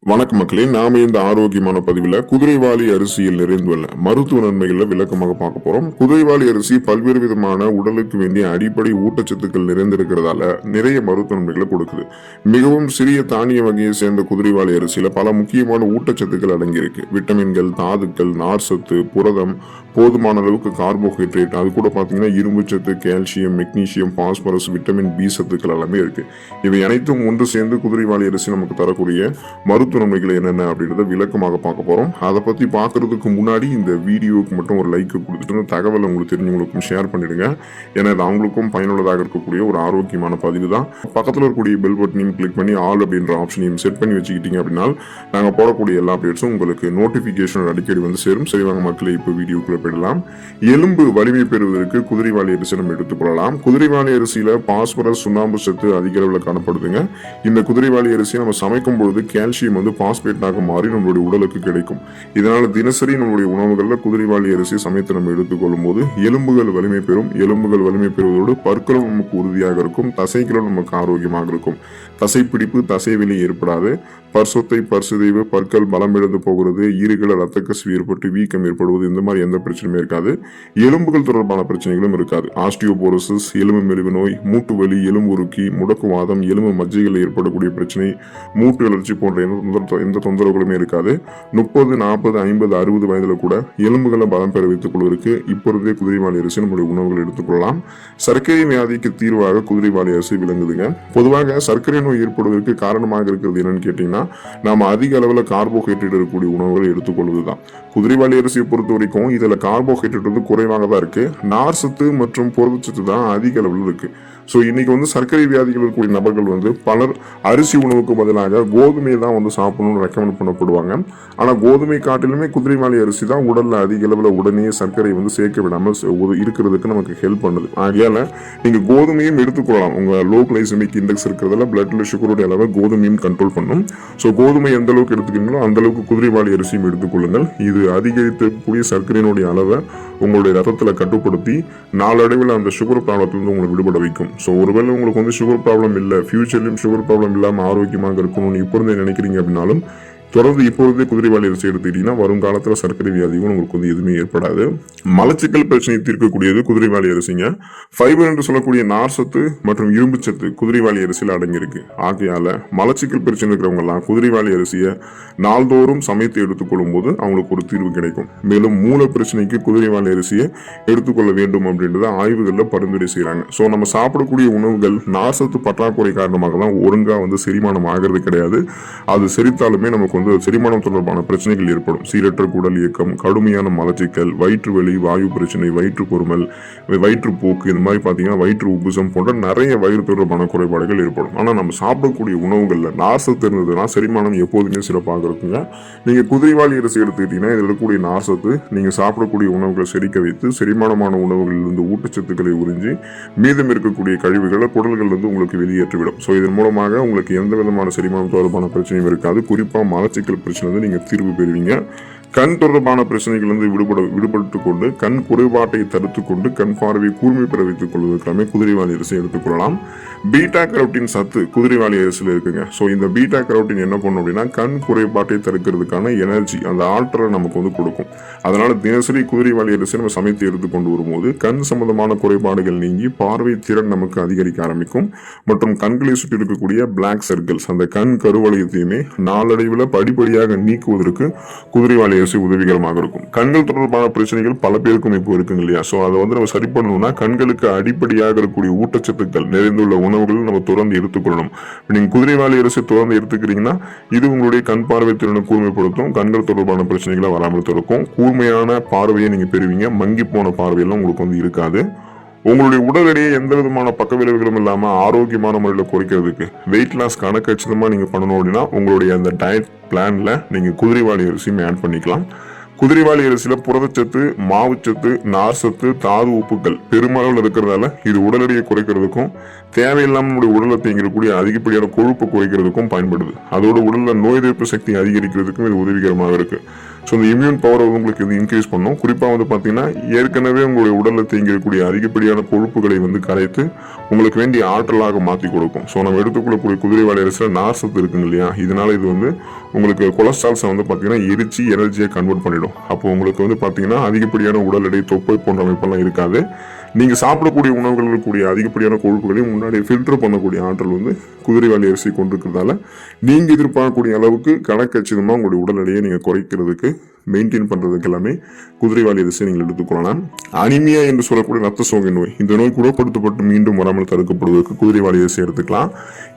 வணக்க மக்களே, நாம இந்த ஆரோக்கியமான பதிவில் குதிரைவாலி அரிசியில் நிறைந்துள்ள மருத்துவ நன்மைகளை விளக்கமாக பார்க்க போறோம். குதிரைவாலி அரிசி பல்வேறு விதமான உடலுக்கு வேண்டிய அடிப்படை ஊட்டச்சத்துக்கள் நிறைந்திருக்கிறதால நிறைய மருத்துவ நன்மைகளை கொடுக்குது. மிகவும் சிறிய தானிய வகையை சேர்ந்த குதிரைவாலி அரிசியில பல முக்கியமான ஊட்டச்சத்துக்கள் அடங்கியிருக்கு. விட்டமின்கள், தாதுக்கள், நார் சத்து, புரதம், போதுமான அளவுக்கு கார்போஹைட்ரேட், அது கூட பார்த்தீங்கன்னா இரும்பு சத்து, calcium, magnesium, phosphorus, vitamin B சத்துக்கள் எல்லாமே இருக்கு. இவை அனைத்தும் ஒன்று சேர்ந்து குதிரைவாலி அரிசி நமக்கு தரக்கூடிய மருத்துவ நன்மைகள் என்னென்ன அப்படின்றத விளக்கமாக பார்க்க போறோம். அதை பத்தி பார்க்கறதுக்கு முன்னாடி இந்த வீடியோவுக்கு மட்டும் ஒரு லைக் கொடுத்துட்டு தகவல் உங்களுக்கு தெரிஞ்சவங்களுக்கும் ஷேர் பண்ணிடுங்க. ஏன்னா இது அவங்களுக்கும் பயனுள்ளதாக இருக்கக்கூடிய ஒரு ஆரோக்கியமான பதிவு தான். பக்கத்தில் இருக்கக்கூடிய பெல் பட்டனையும் கிளிக் பண்ணி ஆல் அப்படின்ற ஆப்ஷனையும் செட் பண்ணி வச்சுக்கிட்டீங்க அப்படின்னா நாங்கள் போடக்கூடிய எல்லா அப்டேட்ஸும் உங்களுக்கு நோட்டிஃபிகேஷன் அடிக்கடி வந்து சேரும். சரிவாங்க மக்களை, இப்போ வீடியோக்குள்ள போயிடலாம். எலும்பு வலிமை பெறுவதற்கு குதிரைவாலி அரிசி நம்ம எடுத்துக்கொள்ளலாம். குதிரைவாலி அரிசியில பாஸ்பரஸ், சுண்ணாம்பு சத்து அதிக அளவில் காணப்படுதுங்க. இந்த குதிரைவாலி அரிசியை நம்ம சமைக்கும் பொழுது கால்சியம் வந்து பாஸ்பேட்டாக மாறி நம்மளுடைய உடலுக்கு கிடைக்கும். இதனால தினசரி நம்மளுடைய உணவுகளில் குதிரைவாலி அரிசி சமைத்து நம்ம எடுத்துக்கொள்ளும் போது எலும்புகள் வலிமை பெறும். எலும்புகள் வலிமை பெறுவதோடு பற்களும் நமக்கு உறுதியாக இருக்கும், தசைகளும் நமக்கு ஆரோக்கியமாக இருக்கும். தசைப்பிடிப்பு, தசைவலி ஏற்படாது. பற்சொத்தை, பற்சிதைவு, பற்கள் பலம் இழந்து போகிறது, ஈறுகள் ரத்த கசிவு ஏற்பட்டு வீக்கம் ஏற்படுவது, இந்த மாதிரி எந்த பிரச்சனையும் இருக்காது. எலும்புகள் தொடர்பான பிரச்சனைகளும் இருக்காது. ஆஸ்டியோபோரோசிஸ், எலும்பு மெலிவு நோய், மூட்டு வலி, எலும்பு உருக்கி, முடக்குவாதம், எலும்பு மஜ்ஜைகள் ஏற்படக்கூடிய பிரச்சனை, மூட்டு வளர்ச்சி போன்ற எந்த தொந்தரவுகளுமே இருக்காது. 30, 40, 50, 60 வயதுல கூட எலும்புகளை பலம் பெற வைத்துக் கொள்வதற்கு இப்பொழுதே குதிரைவாலி அரிசி நம்முடைய உணவுகள் எடுத்துக்கொள்ளலாம். சர்க்கரை வியாதிக்கு தீர்வாக குதிரைவாலி அரிசி விளங்குதுங்க. பொதுவாக சர்க்கரை நோய் ஏற்படுவதற்கு காரணமாக இருக்கிறது என்னன்னு கேட்டீங்கன்னா, நாம அதிக அளவில் கார்போஹைட்ரேட் இருக்கக்கூடிய உணவுகளை எடுத்துக்கொள்வதுதான். குதிரைவாலி அரிசியை பொறுத்த வரைக்கும் இதுல கார்போஹைட்ரேட் வந்து குறைவாக தான் இருக்கு. நார் சத்து மற்றும் புரதச்சத்து தான் அதிக அளவில் இருக்கு. ஸோ இன்னைக்கு வந்து சர்க்கரை வியாதிகள் இருக்கக்கூடிய நபர்கள் வந்து பலர் அரிசி உணவுக்கு பதிலாக கோதுமையை தான் வந்து சாப்பிடணும்னு ரெக்கமெண்ட் பண்ணப்படுவாங்க. ஆனால் கோதுமை காட்டிலுமே குதிரைவாலி அரிசி தான் உடல்ல அதிக அளவில் உடனே சர்க்கரை வந்து சேர்க்க விடாமல் இருக்கிறதுக்கு நமக்கு ஹெல்ப் பண்ணுது. ஆகையால நீங்க கோதுமையும் எடுத்துக்கொள்ளலாம். உங்க லோ கிளைசமிக் இண்டெக்ஸ் இருக்கிறதுல பிளட்ல சுகருடைய அளவை கோதுமையும் கண்ட்ரோல் பண்ணும். ஸோ கோதுமை எந்த அளவுக்கு எடுத்துக்கிறீங்களோ அந்த அளவுக்கு குதிரைவாலி அரிசியும் எடுத்துக்கொள்ளுங்கள். இது அதிகரிக்கக்கூடிய சர்க்கரையினுடைய அளவை உங்களுடைய ரத்தத்தில் கட்டுப்படுத்தி நாளடைவில் அந்த சுகர் ப்ராப்ளத்திலிருந்து உங்களை விடுபட வைக்கும். ஸோ ஒருவேளை உங்களுக்கு வந்து சுகர் ப்ராப்ளம் இல்லை, ஃபியூச்சர்லையும் சுகர் ப்ராப்ளம் இல்லாமல் ஆரோக்கியமாக இருக்கணும்னு இப்போ இருந்தே நினைக்கிறீங்க அப்படின்னாலும் தொடர்ந்து இப்பொழுதே குதிரைவாலி அரிசி எடுத்துக்கிட்டீங்கன்னா வருங்காலத்தில் சர்க்கரை வியாதியும் உங்களுக்கு வந்து எதுவுமே ஏற்படாது. மலச்சிக்கல் பிரச்சனையை தீர்க்கக்கூடியது குதிரைவாலி அரிசிங்க. ஃபைபர் என்று சொல்லக்கூடிய நார் சத்து மற்றும் இரும்பு சத்து குதிரைவாலி அரிசியில் அடங்கியிருக்கு. ஆகையால மலச்சிக்கல் பிரச்சனை இருக்கிறவங்க எல்லாம் குதிரைவாலி அரிசியை நாள்தோறும் சமைத்து எடுத்துக்கொள்ளும் போது அவங்களுக்கு ஒரு தீர்வு கிடைக்கும். மேலும் மூல பிரச்சனைக்கு குதிரைவாலி அரிசியை எடுத்துக்கொள்ள வேண்டும் அப்படின்றத ஆய்வுகளில் பரிந்துரை செய்யறாங்க. ஸோ நம்ம சாப்பிடக்கூடிய உணவுகள் நார் சத்து பற்றாக்குறை காரணமாக தான் ஒழுங்கா வந்து செரிமானம் ஆகிறது கிடையாது. அது செரித்தாலுமே நமக்கு வந்து செரிமானம் தொடர்பான பிரச்சனைகள் ஏற்படும். சீரற்ற குடல் இயக்கம், கடுமையான மலச்சிக்கல், வயிற்று வலி, வாயு பிரச்சனை, வயிற்று பொறுமல், வயிற்றுப்போக்கு, இந்த மாதிரி பார்த்தீங்கன்னா வயிற்று உப்புசம் போன்ற நிறைய வயிறு தொடர்பான குறைபாடுகள் ஏற்படும். ஆனால் நம்ம சாப்பிடக்கூடிய உணவுகளில் நார் சத்து இருந்ததுன்னா செரிமானம் எப்போதுமே சிறப்பாக இருக்குங்க. நீங்கள் குதிரைவாலி அரிசி எடுத்துக்கிட்டீங்கன்னா இதில் இருக்கக்கூடிய நார் சத்து நீங்கள் சாப்பிடக்கூடிய உணவுகளை செரிக்க வைத்து செரிமானமான உணவுகளிலிருந்து ஊட்டச்சத்துக்களை உறிஞ்சி மீதம் இருக்கக்கூடிய கழிவுகளை குடல்களிலிருந்து உங்களுக்கு வெளியேற்றிவிடும். ஸோ இதன் மூலமாக உங்களுக்கு எந்த விதமான செரிமானம் தொடர்பான பிரச்சனையும் இருக்காது. குறிப்பாக மலச்சிக்கல் பிரச்சனை வந்து நீங்கள் தீர்வு பெறுவீங்க. கண் தொடர்பான பிரச்சனைகள் வந்து விடுபட்டு கொண்டு கண் குறைபாட்டை தடுத்து கொண்டு கண் பார்வையை கூர்மை பெற வைத்துக் கொள்வதற்கான குதிரைவாலி அரிசி எடுத்துக்கொள்ளலாம். பீட்டா கரோட்டின் சத்து குதிரைவாலி அரிசியில் இருக்குங்க. ஸோ இந்த பீட்டா கரோட்டின் என்ன பண்ணும் அப்படின்னா கண் குறைபாட்டை தடுக்கிறதுக்கான எனர்ஜி, அந்த ஆற்றலை நமக்கு வந்து கொடுக்கும். அதனால தினசரி குதிரைவாலி அரிசி நம்ம சமைத்து எடுத்துக்கொண்டு வரும்போது கண் சம்பந்தமான குறைபாடுகள் நீங்கி பார்வை திறன் நமக்கு அதிகரிக்க ஆரம்பிக்கும். மற்றும் கண்களை சுற்றி இருக்கக்கூடிய பிளாக் சர்க்கிள்ஸ், அந்த கண் கருவளையத்தையுமே நாளடைவில் படிப்படியாக நீக்குவதற்கு குதிரைவாலி அரிசி உதவிகரமாக இருக்கும். கண்கள் தொடர்பான பிரச்சனைகள் பல பேருக்கும் இப்போ இருக்குங்க இல்லையா? ஸோ அதை வந்து நம்ம சரி பண்ணணும்னா கண்களுக்கு அடிப்படையாக இருக்கக்கூடிய ஊட்டச்சத்துக்கள் நிறைந்துள்ள உணவுகள் நம்ம தொடர்ந்து எடுத்துக்கொள்ளணும். நீங்க குதிரைவாலி அரிசி தொடர்ந்து எடுத்துக்கிறீங்கன்னா இது உங்களுடைய கண் பார்வை திறனை கூர்மைப்படுத்தும், கண்கள் தொடர்பான பிரச்சனைகளை வராமல் தடுக்கும், கூர்மையான பார்வையை நீங்க பெறுவீங்க. மங்கி போன பார்வையெல்லாம் உங்களுக்கு வந்து இருக்காது. உங்களுடைய உடல் எடையை எந்த விதமான பக்க விளைவுகளும் இல்லாமல் ஆரோக்கியமான முறையில் குறைக்கிறதுக்கு வெயிட் லாஸ் கணக்கச்சிதமாக நீங்கள் பண்ணணும் அப்படின்னா உங்களுடைய அந்த டயட் பிளானில் நீங்கள் குதிரைவாலி அரிசியும் ஆட் பண்ணிக்கலாம். குதிரைவாலி அரிசியில் புரதச்சத்து, மாவுச்சத்து, நார் சத்து, தாது உப்புக்கள் பெருமளவில் இருக்கிறதால இது உடல் எடையை குறைக்கிறதுக்கும் தேவையில்லாம நம்முடைய உடல்ல தேங்கிடக்கூடிய அதிகப்படியான கொழுப்பை குறைக்கிறதுக்கும் பயன்படுது. அதோட உடல்ல நோய் எதிர்ப்பு சக்தி அதிகரிக்கிறதுக்கும் இது உதவிகரமாக இருக்கு. ஸோ இந்த இம்யூன் பவரை உங்களுக்கு இது இன்க்ரீஸ் பண்ணும். குறிப்பாக வந்து பார்த்தீங்கன்னா ஏற்கனவே உங்களுடைய உடலில் தேங்கிடக்கூடிய அதிகப்படியான கொழுப்புகளை வந்து கரைத்து உங்களுக்கு வேண்டிய ஆற்றலாக மாற்றி கொடுக்கும். ஸோ நம்ம எடுத்துக்கொள்ளக்கூடிய குதிரைவாலி அரிசியில் நார் சத்து இருக்குங்க இல்லையா, இதனால இது வந்து உங்களுக்கு கொலஸ்ட்ரால்ஸை வந்து பார்த்தீங்கன்னா எரிச்சு எனர்ஜியை கன்வெர்ட் பண்ணிடும். அப்போ உங்களுக்கு வந்து பார்த்தீங்கன்னா அதிகப்படியான உடல் எடை, தொப்பை போன்ற அமைப்பெல்லாம் இருக்காது. நீங்கள் சாப்பிடக்கூடிய உணவுகளில் இருக்கக்கூடிய அதிகப்படியான கொழுப்புகளையும் முன்னாடி ஃபில்டர் பண்ணக்கூடிய ஆற்றல் வந்து குதிரைவாலி அரிசி கொண்டிருக்கிறதால நீங்கள் எதிர்பார்க்கக்கூடிய அளவுக்கு கணக்கச்சிதமாக உங்களுடைய உடல் எடையை நீங்கள் குறைக்கிறதுக்கு மெயின்டைன் பண்ணுறதுக்கு எல்லாமே குதிரைவாலி அரிசி நீங்கள் எடுத்துக்கொள்ளலாம். அனிமியா என்று சொல்லக்கூடிய ரத்த சோகை நோய், இந்த நோய் குணப்படுத்தப்பட்டு மீண்டும் வராமல் தடுக்கப்படுவதற்கு குதிரைவாலி அரிசி எடுத்துக்கலாம்.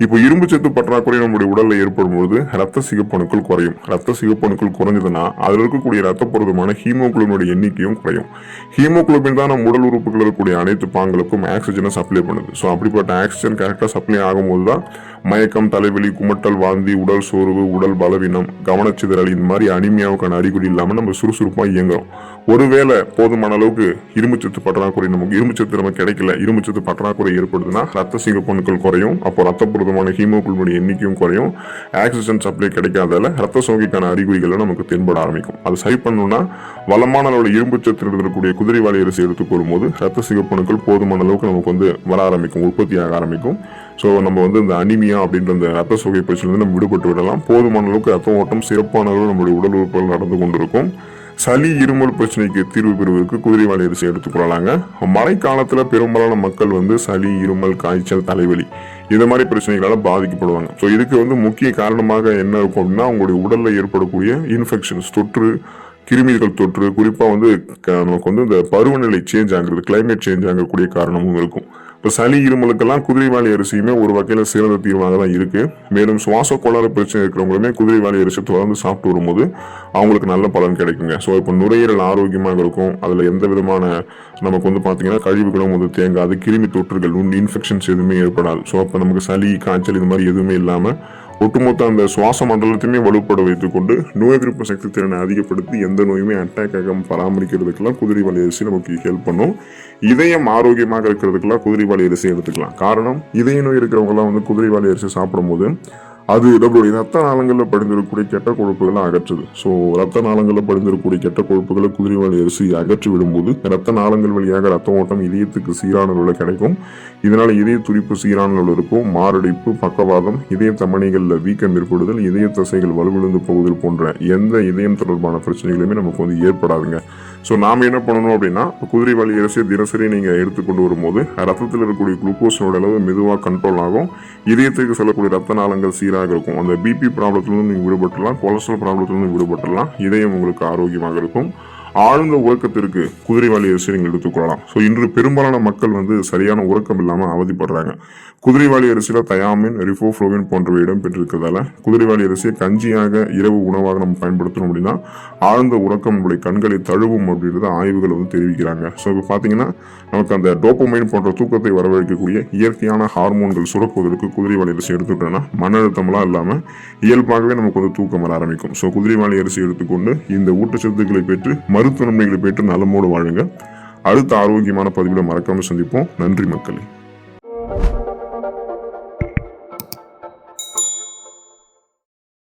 இப்போ இரும்பு சத்து பற்றாக்குறை நம்முடைய உடலில் ஏற்படும் போது ரத்த சிகப்பணுக்கள் குறையும். ரத்த சிகப்பணுக்கள் குறைஞ்சதுன்னா அதில் இருக்கக்கூடிய ரத்த புரதமான ஹீமோகுளோபினுடைய எண்ணிக்கையும் குறையும். ஹீமோகுளோபின் தான் நம்ம உடல் உறுப்புகள் இருக்கக்கூடிய அனைத்து பாங்களுக்கும் ஆக்சிஜனை சப்ளை பண்ணுது. ஸோ அப்படிப்பட்ட ஆக்சிஜன் கரெக்டாக சப்ளை ஆகும்போது தான் மயக்கம், தலைவலி, குமட்டல், வாந்தி, உடல் சோர்வு, உடல் பலவீனம், கவனச்சிதறல், இந்த மாதிரி அனிமியாவுக்கான அறிகுறி இல்லாமல் நம்ம சுறுசுறுப்பாக இயங்குறோம். ஒருவேளை போதுமான அளவுக்கு இரும்புச்சத்து பற்றாக்குறை, நமக்கு இரும்புச்சத்து நமக்கு கிடைக்கல, இரும்புச்சத்து பற்றாக்குறை ஏற்படுதுன்னா ரத்த சிகப்பணுக்கள் குறையும். அப்போ ரத்த புரதமான ஹீமோகுளோபின் எண்ணிக்கையும் குறையும். ஆக்சிஜன் சப்ளை கிடைக்காதால ரத்த சோகைக்கான அறிகுறிகள் நமக்கு தென்பட ஆரம்பிக்கும். அது சரி பண்ணணும்னா வளமான அளவில் இரும்புச்சத்து இருக்கக்கூடிய குதிரைவாலி அரிசி எடுத்துக்கொள்ளும் போது ரத்த சிகப்பணுக்கள் போதுமான அளவுக்கு நமக்கு வந்து வர ஆரம்பிக்கும், உற்பத்தியாக ஆரம்பிக்கும். ஸோ நம்ம வந்து இந்த அனிமியா அப்படின்ற அந்த ரத்த சோகை பிரச்சனை நம்ம விடுபட்டு விடலாம். போதுமான அளவுக்கு ரத்த ஓட்டம் சிறப்பான அளவு நம்முடைய உடல் உறுப்புகள் நடந்து கொண்டிருக்கும். சளி, இருமல் பிரச்சனைக்கு தீர்வு பெறுவதற்கு குதிரைவாலி அரிசி எடுத்துக்கொள்ளலாங்க. மழை காலத்தில் பெரும்பாலான மக்கள் வந்து சளி, இருமல், காய்ச்சல், தலைவலி இந்த மாதிரி பிரச்சனைகளால் பாதிக்கப்படுவாங்க. ஸோ இதுக்கு வந்து முக்கிய காரணமாக என்ன இருக்கும் அப்படின்னா உங்களுடைய உடலில் ஏற்படக்கூடிய இன்ஃபெக்ஷன்ஸ், தொற்று, கிருமிகள் தொற்று, குறிப்பாக வந்து நமக்கு வந்து இந்த பருவநிலை சேஞ்ச் ஆகுறது, கிளைமேட் சேஞ்ச் ஆகக்கூடிய காரணமும் இருக்கும். இப்போ சளி, இருமலுக்கெல்லாம் குதிரைவாலி அரிசியுமே ஒரு வகையில் சிறந்த தீர்வாக தான் இருக்கு. மேலும் சுவாச கோளாறு பிரச்சனை இருக்கிறவங்களுமே குதிரைவாலி அரிசி தொடர்ந்து சாப்பிட்டு வரும்போது அவங்களுக்கு நல்ல பலன் கிடைக்குங்க. ஸோ இப்போ நுரையீரல் ஆரோக்கியமாக இருக்கும். அதில் எந்த விதமான நமக்கு வந்து பார்த்தீங்கன்னா கழிவுகளும் வந்து தேங்காது, கிருமி தொற்றுகள், இன்ஃபெக்ஷன்ஸ் எதுவுமே ஏற்படாது. ஸோ அப்போ நமக்கு சளி, காய்ச்சல் இது மாதிரி எதுவுமே இல்லாமல் ஒட்டுமொத்த அந்த சுவாச மண்டலத்தையுமே வலுப்பட வைத்துக்கொண்டு நோய் எதிர்ப்பு சக்தி திறனை அதிகப்படுத்தி எந்த நோயுமே அட்டாக் ஆகாமல் பராமரிக்கிறதுக்கெல்லாம் குதிரைவாலி அரிசி நமக்கு ஹெல்ப் பண்ணும். இதயம் ஆரோக்கியமாக இருக்கிறதுக்கெல்லாம் குதிரைவாலி அரிசி எடுத்துக்கலாம். காரணம், இதய நோய் இருக்கிறவங்கலாம் வந்து குதிரைவாலி அரிசி சாப்பிடும்போது அது நம்மளுடைய ரத்த நாளங்களில் படிந்திருக்கக்கூடிய கெட்ட கொழுப்புகளை அகற்றுது. ஸோ ரத்த நாளங்களில் படிந்திருக்கக்கூடிய கெட்ட கொழுப்புகளை குதிரைவாலி அரிசி அகற்றி விடும்போது ரத்த நாளங்கள் வழியாக ரத்த ஓட்டம் இதயத்துக்கு சீரான அளவில் கிடைக்கும். இதனால இதய துடிப்பு சீரான அளவில் இருக்கும். மாரடைப்பு, பக்கவாதம், இதய தமனிகளில் வீக்கம் ஏற்படுதல், இதய தசைகள் வலுவிழந்து போகுதல் போன்ற எந்த இதயம் தொடர்பான பிரச்சனைகளுமே நமக்கு வந்து ஏற்படாதுங்க. ஸோ நாம் என்ன பண்ணணும் அப்படின்னா குதிரைவாலி அரிசியை தினசரி நீங்கள் எடுத்துக்கொண்டு வரும்போது ரத்தத்தில் இருக்கக்கூடிய குளுக்கோஸோட அளவு மெதுவாக கண்ட்ரோல் ஆகும். இதயத்துக்கு செல்லக்கூடிய ரத்த நாளங்கள் சீராக இருக்கும். அந்த பிபி ப்ராப்ளத்திலிருந்து நீங்கள் விடுபட்டுலாம், கொலஸ்ட்ரால் ப்ராப்ளத்திலிருந்து விடுபட்டுலாம். இதயம் உங்களுக்கு ஆரோக்கியமாக இருக்கும். ஆழ்ந்த உறக்கத்திற்கு குதிரைவாலி அரிசி நீங்கள் எடுத்துக்கொள்ளலாம். ஸோ இன்று பெரும்பாலான மக்கள் வந்து சரியான உறக்கம் இல்லாமல் அவதிப்படுறாங்க. குதிரைவாலி அரிசியில் தயாமின், ரிஃபோஃப்ளோவின் போன்றவை இடம்பெற்றிருக்கிறதால குதிரைவாலி அரிசியை கஞ்சியாக இரவு உணவாக நம்ம பயன்படுத்தணும் அப்படின்னா ஆழ்ந்த உறக்கம் நம்முடைய கண்களை தழுவும் அப்படின்றத ஆய்வுகள் வந்து தெரிவிக்கிறாங்க. ஸோ இப்போ பார்த்தீங்கன்னா நமக்கு அந்த டோப்பமைன் போன்ற தூக்கத்தை வரவழைக்கக்கூடிய இயற்கையான ஹார்மோன்கள் சுரக்குவதற்கு குதிரைவாலி அரிசி எடுத்துக்கிட்டோம்னா மன அழுத்தம்லாம் இல்லாமல் இயல்பாகவே நமக்கு வந்து தூக்கம் வர ஆரம்பிக்கும். ஸோ குதிரைவாலி அரிசி எடுத்துக்கொண்டு இந்த ஊட்டச்சத்துக்களை பெற்று மருத்துவ நன்மைகளை பெற்று நலமோடு வாழுங்க. அடுத்த ஆரோக்கியமான பதிவில் மறக்காமல் சந்திப்போம். நன்றி மக்களே.